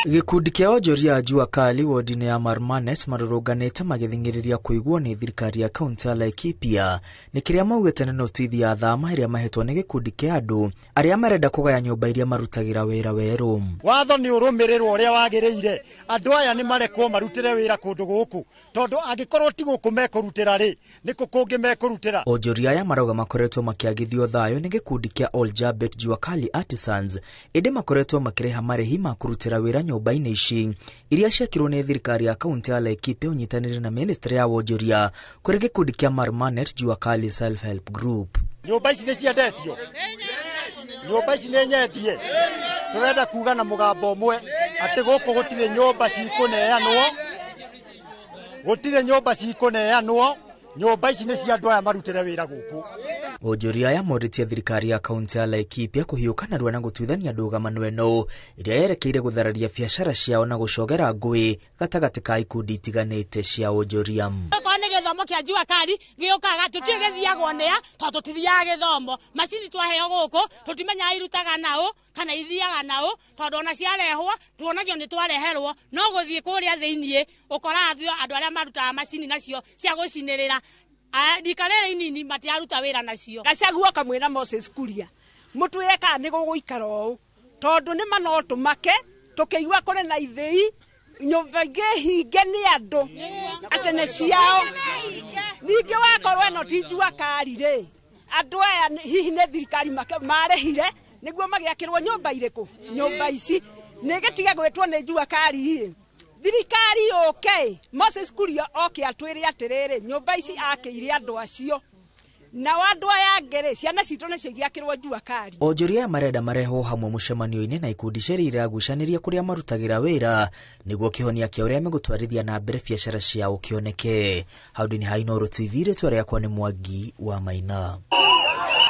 Gikundi kia onjoria Jua Kali wodine ya Marmanet marũrũnganĩte magĩthingĩrĩria kũigwo nĩ thirikari ya kaunti ya Laikipia nĩ kĩrĩa maugĩte nĩ notithi ya thama ĩrĩa mahetwo nĩ gĩkundi kĩa andũ arĩa marenda kũgaya nyũmba iria marutagĩra wĩra werũ. Watho nĩ ũrũmĩrĩrwo ũrĩa wagĩrĩire. Andũ aya nĩ marekwo marutĩre wĩra kũndũ gũkũ, tondũ angĩkorwo ti gũkũ mekũrutĩra rĩ, nĩkũ kũngĩ mekũrutĩra. Onjoria aya marauga makoretwo makĩagithio thayũ nĩ gĩkundi kĩa All Jabet Jua Kali Artisans, ĩndĩ makoretwo makĩrĩha marĩhi ma kũrutĩra wĩra nyũmba-inĩ ici iria ciakirwo nĩ thirikari ya kaunti ya Laikipia ũnyitanĩre na ministry ya wonjoria kũrĩ gĩkundi kĩa Marmanet Jua Kali Self Help Group. Nyũmba ici nĩ ciendetio. Nyũmba ici nĩ nyendie. Tũrenda kuga na mũgambo ũmwe atĩ gũkũ gũtirĩ nyũmba cikũneanwo. Gũtirĩ nyũmba cikũneanwo. Nyũmba ici nĩ cia andũ aya marutĩre wĩra gũkũ. Onjoria aya morĩtie thirikari ya kaunti ya Laikipia kũhiũka narua na gũtuithania ndũgamano ĩno ĩrĩa yerekeire gũthararia biacara ciao na gũcogera ngũĩ gatagatĩ ka ikundi itiganĩte cia onjoria. Nĩ gĩthomo kĩa Jua Kali gĩũkaga tũtirĩ gĩthiagwo nĩa tondũ tũtithiaga gĩthomo. Macini twaheo gũkũ tũtimenyaga irutaga naũ kana ithiaga naũ tondũ ona ciarehwo tuonagio nĩ twareherwo no gũthiĩ kũrĩa thĩiniĩ ũkoraga andũ arĩa marutaga macini nacio cia gũcinĩrĩra ndikarere inini matiaruta wĩra nacio. Gacagua kamwĩra Moses Kuria mũtwĩre kana nĩ gũgũikara ũũ tondũ nĩ mano tũmake tũkĩigua kũrĩ na ithĩi nyũmba ingĩ hinge nĩ andũ atene ciao. Ningĩ wakorwo ĩno ti Jua Kali rĩ, andũ aya hihi nĩ thirikari marĩhire nĩguo magĩakĩrwo nyũmba irĩkũ? Nyũmba ici nĩ gĩtige gwĩtwo nĩ Jua Kali. Thirikari okay, Moses Kuria oke atwĩre atĩrĩrĩ nyũmba ici akĩire andũ acio na andũ aya ngere ciana citũ nĩ cigiakĩrwo Jua Kali. Onjoria marenda marehwo hamwe mũcemanio-inĩ na ikundi cia iragucanĩria kũrĩa marutagĩra wĩra nĩguo kĩhonia kĩa ũrĩa megũtwarithia na mbere biacara ciao kĩoneke. Hau nĩ ha Inooro TV, rĩtwa rĩakwa nĩ Mwangi wa Maina.